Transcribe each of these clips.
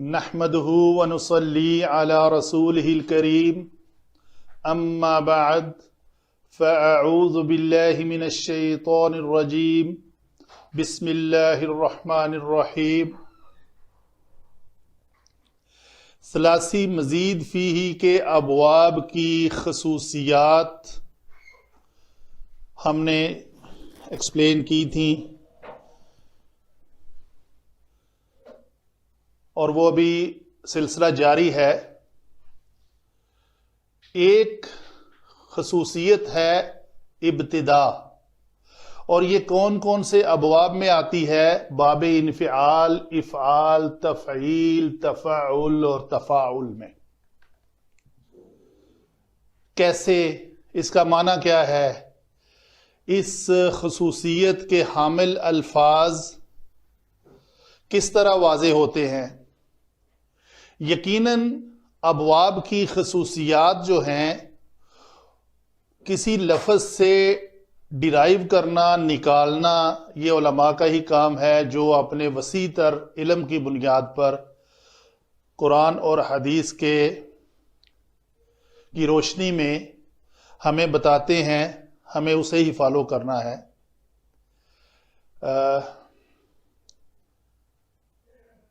نحمده ونصلي على رسوله الكريم اما بعد فاعوذ بالله من الشیطان الرجیم بسم اللہ الرحمن الرحیم۔ ثلاثی مزید فیہ کے ابواب کی خصوصیات ہم نے ایکسپلین کی تھیں اور وہ بھی سلسلہ جاری ہے۔ ایک خصوصیت ہے ابتدا، اور یہ کون کون سے ابواب میں آتی ہے؟ باب انفعال، افعال، تفعیل، تفعل اور تفاعل میں۔ کیسے؟ اس کا معنی کیا ہے؟ اس خصوصیت کے حامل الفاظ کس طرح واضح ہوتے ہیں؟ یقیناً ابواب کی خصوصیات جو ہیں کسی لفظ سے ڈرائیو کرنا، نکالنا، یہ علماء کا ہی کام ہے جو اپنے وسیع تر علم کی بنیاد پر قرآن اور حدیث کی روشنی میں ہمیں بتاتے ہیں، ہمیں اسے ہی فالو کرنا ہے۔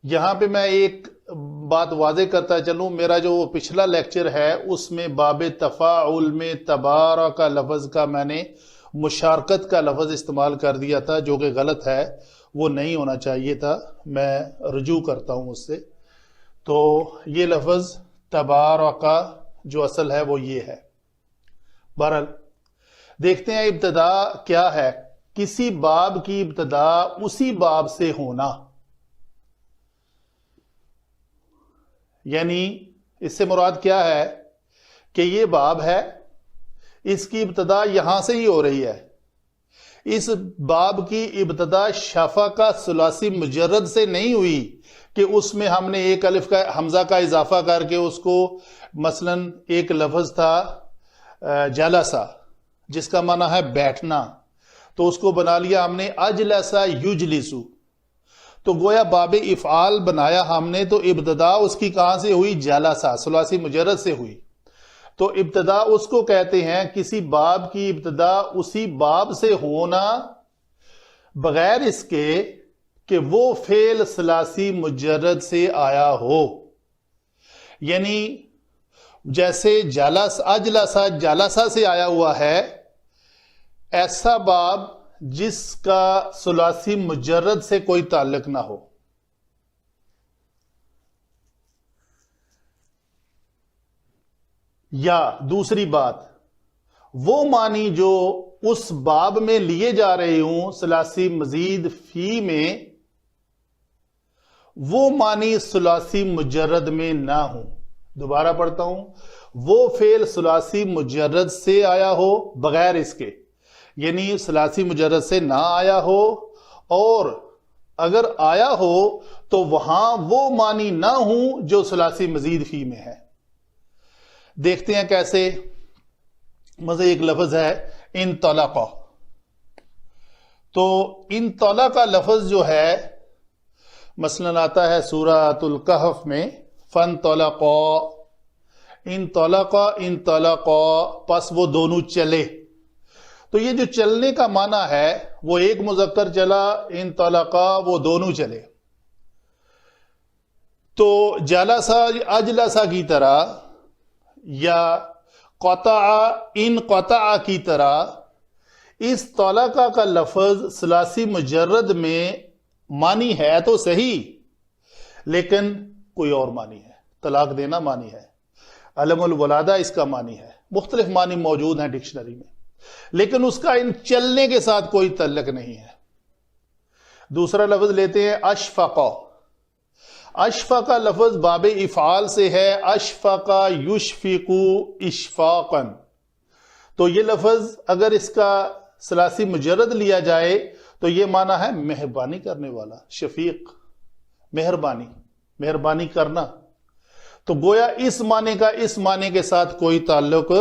یہاں پہ میں ایک بات واضح کرتا چلوں، میرا جو پچھلا لیکچر ہے اس میں باب تفاعل میں تبارک کا لفظ کا میں نے مشارکت کا لفظ استعمال کر دیا تھا، جو کہ غلط ہے، وہ نہیں ہونا چاہیے تھا، میں رجوع کرتا ہوں اس سے۔ تو یہ لفظ تبارک کا جو اصل ہے وہ یہ ہے۔ بہرحال دیکھتے ہیں ابتدا کیا ہے۔ کسی باب کی ابتدا اسی باب سے ہونا، یعنی اس سے مراد کیا ہے کہ یہ باب ہے، اس کی ابتدا یہاں سے ہی ہو رہی ہے۔ اس باب کی ابتدا شفا کا ثلاثی مجرد سے نہیں ہوئی کہ اس میں ہم نے ایک الف کا حمزہ کا اضافہ کر کے اس کو، مثلا ایک لفظ تھا جلسہ جس کا معنی ہے بیٹھنا، تو اس کو بنا لیا ہم نے اجلسہ یجلسو، تو گویا باب افعال بنایا ہم نے، تو ابتدا اس کی کہاں سے ہوئی؟ جلسہ، ثلاثی مجرد سے ہوئی۔ تو ابتدا اس کو کہتے ہیں، کسی باب کی ابتدا اسی باب سے ہونا بغیر اس کے کہ وہ فعل ثلاثی مجرد سے آیا ہو۔ یعنی جیسے اجلسہ جلسہ سے آیا ہوا ہے، ایسا باب جس کا ثلاثی مجرد سے کوئی تعلق نہ ہو۔ یا دوسری بات، وہ معنی جو اس باب میں لیے جا رہے ہوں ثلاثی مزید فی میں، وہ معنی ثلاثی مجرد میں نہ ہوں۔ دوبارہ پڑھتا ہوں، وہ فعل ثلاثی مجرد سے آیا ہو بغیر اس کے، یعنی ثلاثی مجرد سے نہ آیا ہو، اور اگر آیا ہو تو وہاں وہ معنی نہ ہوں جو ثلاثی مزید فی میں ہے۔ دیکھتے ہیں کیسے۔ مثلا ایک لفظ ہے انطلق، تو انطلق کا لفظ جو ہے مثلا آتا ہے سورۃ الکہف میں، فانطلقا، انطلق پس وہ دونوں چلے۔ تو یہ جو چلنے کا معنی ہے وہ ایک مذکر چلا، انطلقا وہ دونوں چلے۔ تو جلسہ اجلسہ کی طرح یا قطع انقطع کی طرح اس طلقہ کا لفظ ثلاثی مجرد میں معنی ہے تو صحیح، لیکن کوئی اور معنی ہے، طلاق دینا معنی ہے، علم الولادہ اس کا معنی ہے، مختلف معنی موجود ہیں ڈکشنری میں، لیکن اس کا ان چلنے کے ساتھ کوئی تعلق نہیں ہے۔ دوسرا لفظ لیتے ہیں اشفق۔ اشفق کا لفظ باب افعال سے ہے، اشفق یشفق اشفاقا، تو یہ لفظ اگر اس کا ثلاثی مجرد لیا جائے تو یہ معنی ہے مہربانی کرنے والا، شفیق، مہربانی کرنا۔ تو گویا اس معنی کا اس معنی کے ساتھ کوئی تعلق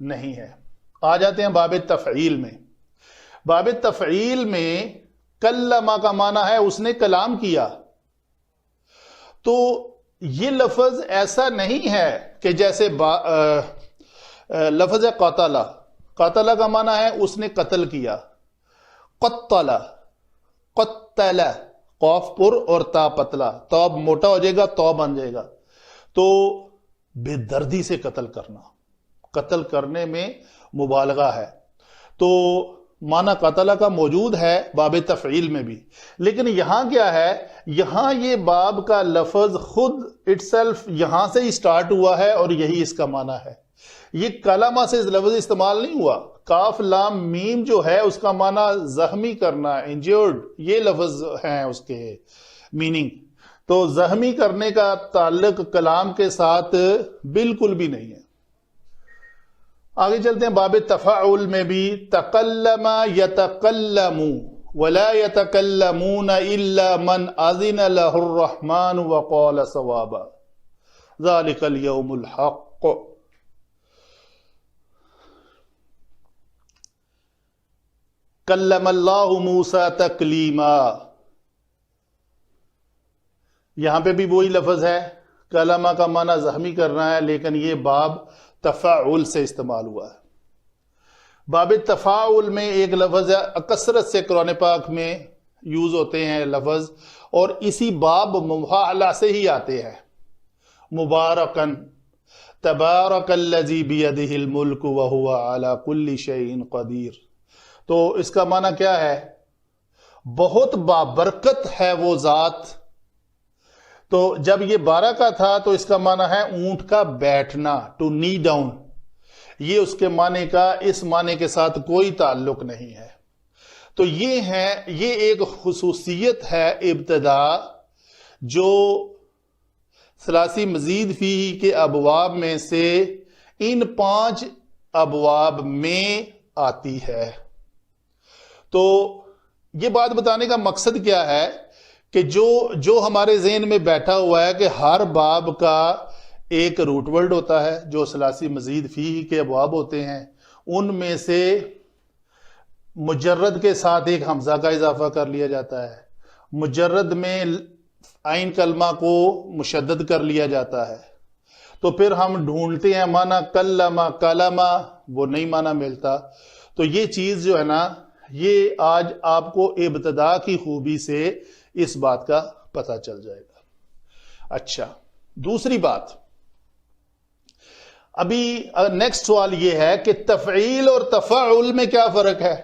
نہیں ہے۔ آ جاتے ہیں باب تفعیل میں۔ باب تفعیل میں کلمہ کا معنی ہے اس نے کلام کیا، تو یہ لفظ ایسا نہیں ہے کہ جیسے لفظ ہے قاتلہ. قاتلہ کا معنی ہے اس نے قتل کیا. قتلہ، قتلہ، قاف پر اور تا پتلا، تو موٹا ہو جائے گا، تو بن جائے گا. تو بے دردی سے قتل کرنا، قتل کرنے میں مبالغہ ہے. تو معنی قتلہ کا موجود ہے باب تفعیل میں بھی، لیکن یہاں کیا ہے، یہاں یہ باب کا لفظ خود اٹ سیلف یہاں سے ہی سٹارٹ ہوا ہے اور یہی اس کا معنی ہے. یہ کلمہ سے لفظ استعمال نہیں ہوا. کاف لام میم جو ہے اس کا معنی زخمی کرنا، انجرڈ، یہ لفظ ہیں اس کے میننگ. تو زخمی کرنے کا تعلق کلام کے ساتھ بالکل بھی نہیں ہے. آگے چلتے ہیں باب تفاعل میں بھی. تکلم یتکلم ولا یتکلمون الا من اذن له الرحمن وقال صوابا ذلك اليوم الحق. کلم اللہ موسیٰ تکلیما، یہاں پہ بھی وہی لفظ ہے. کلمہ کا معنی زخمی کرنا ہے، لیکن یہ باب تفاعل سے استعمال ہوا ہے. باب تفاعل میں ایک لفظ ہے، کثرت سے قرآن پاک میں یوز ہوتے ہیں لفظ، اور اسی باب مفاعلہ سے ہی آتے ہیں. مبارکن، تبارک الذی بیدہ الملک وہو علی کل شیء قدیر. تو اس کا معنی کیا ہے؟ بہت بابرکت ہے وہ ذات. تو جب یہ بارکہ تھا تو اس کا معنی ہے اونٹ کا بیٹھنا، ٹو نی ڈاؤن. یہ اس کے معنی کا اس معنی کے ساتھ کوئی تعلق نہیں ہے. تو یہ ایک خصوصیت ہے ابتدا جو ثلاثی مزید فیہ کے ابواب میں سے ان 5 ابواب میں آتی ہے. تو یہ بات بتانے کا مقصد کیا ہے کہ جو ہمارے ذہن میں بیٹھا ہوا ہے کہ ہر باب کا ایک روٹ ورڈ ہوتا ہے جو ثلاثی مزید فیہ کے ابواب ہوتے ہیں، ان میں سے مجرد کے ساتھ ایک حمزہ کا اضافہ کر لیا جاتا ہے، مجرد میں عین کلمہ کو مشدد کر لیا جاتا ہے. تو پھر ہم ڈھونڈتے ہیں معنی کلمہ، کلمہ، وہ نہیں معنی ملتا. تو یہ چیز جو ہے نا، یہ آج آپ کو ابتدا کی خوبی سے اس بات کا پتہ چل جائے گا. اچھا، دوسری بات، ابھی نیکسٹ سوال یہ ہے کہ تفعیل اور تفاعل میں کیا فرق ہے؟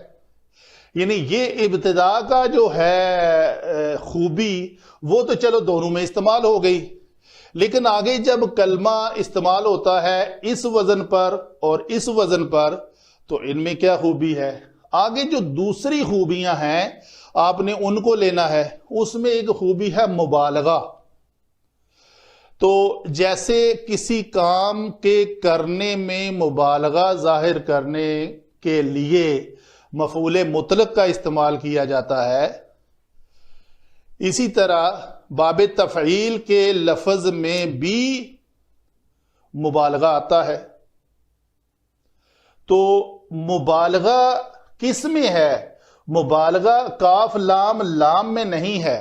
یعنی یہ ابتدا کا جو ہے خوبی وہ تو چلو دونوں میں استعمال ہو گئی، لیکن آگے جب کلمہ استعمال ہوتا ہے اس وزن پر اور اس وزن پر تو ان میں کیا خوبی ہے؟ آگے جو دوسری خوبیاں ہیں آپ نے ان کو لینا ہے. اس میں ایک خوبی ہے مبالغہ. تو جیسے کسی کام کے کرنے میں مبالغہ ظاہر کرنے کے لیے مفعول مطلق کا استعمال کیا جاتا ہے، اسی طرح باب تفعیل کے لفظ میں بھی مبالغہ آتا ہے. تو مبالغہ کس میں ہے؟ مبالغہ کاف لام لام میں نہیں ہے،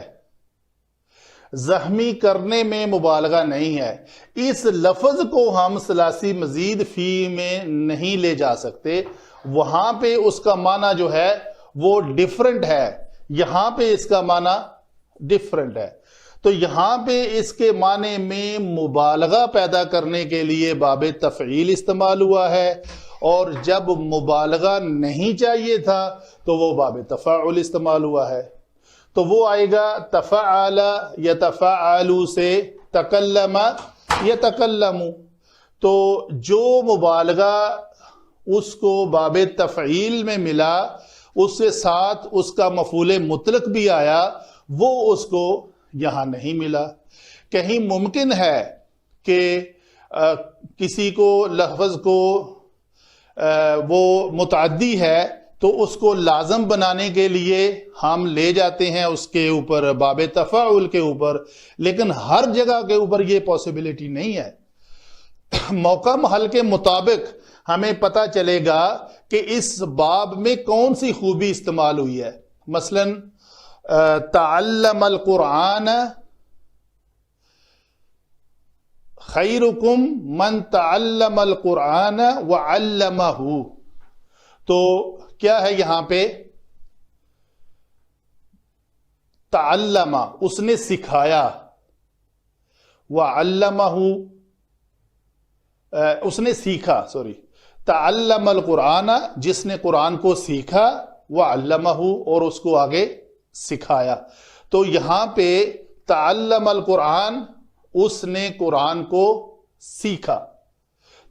زخمی کرنے میں مبالغہ نہیں ہے. اس لفظ کو ہم ثلاثی مزید فی میں نہیں لے جا سکتے، وہاں پہ اس کا معنی جو ہے وہ ڈیفرنٹ ہے، یہاں پہ اس کا معنی ڈیفرنٹ ہے. تو یہاں پہ اس کے معنی میں مبالغہ پیدا کرنے کے لیے باب تفعیل استعمال ہوا ہے، اور جب مبالغہ نہیں چاہیے تھا تو وہ باب تفاعل استعمال ہوا ہے. تو وہ آئے گا تفعل یتفعل سے تکلم یتکلم. تو جو مبالغہ اس کو باب تفعیل میں ملا، اس کے ساتھ اس کا مفعول مطلق بھی آیا، وہ اس کو یہاں نہیں ملا. کہیں ممکن ہے کہ کسی کو لفظ کو وہ متعدی ہے تو اس کو لازم بنانے کے لیے ہم لے جاتے ہیں اس کے اوپر باب تفاعل کے اوپر، لیکن ہر جگہ کے اوپر یہ پاسبلٹی نہیں ہے. موقع محل کے مطابق ہمیں پتہ چلے گا کہ اس باب میں کون سی خوبی استعمال ہوئی ہے. مثلا تعلم القرآن خیرکم من تعلم القرآن وعلمہ. تو کیا ہے یہاں پہ؟ تعلم اس نے سکھایا، وعلمہ اس نے سیکھا، تعلم القرآن جس نے قرآن کو سیکھا، وعلمہ اور اس کو آگے سکھایا. تو یہاں پہ تعلم القرآن اس نے قرآن کو سیکھا.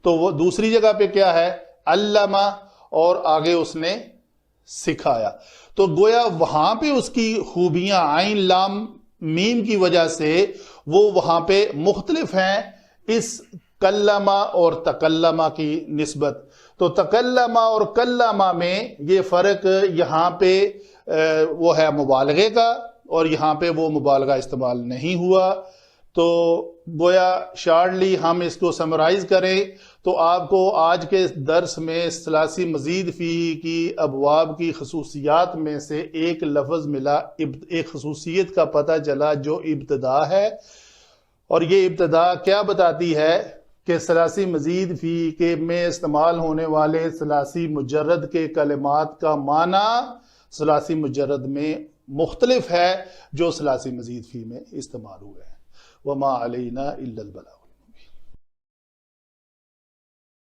تو وہ دوسری جگہ پہ کیا ہے؟ علمہ اور آگے اس نے سکھایا. تو گویا وہاں پہ اس کی خوبیاں عین لام میم کی وجہ سے وہ وہاں پہ مختلف ہیں اس کلمہ اور تکلمہ کی نسبت. تو تکلمہ اور کلمہ میں یہ فرق یہاں پہ وہ ہے مبالغے کا، اور یہاں پہ وہ مبالغہ استعمال نہیں ہوا. تو گویا شارٹلی ہم اس کو سمرائز کریں تو آپ کو آج کے درس میں ثلاثی مزید فیہ کی ابواب کی خصوصیات میں سے ایک لفظ ملا، ایک خصوصیت کا پتہ چلا جو ابتدا ہے. اور یہ ابتدا کیا بتاتی ہے کہ ثلاثی مزید فیہ کے میں استعمال ہونے والے ثلاثی مجرد کے کلمات کا معنی ثلاثی مجرد میں مختلف ہے جو ثلاثی مزید فیہ میں استعمال ہوئے ہیں. وما علینا الا البلاغ.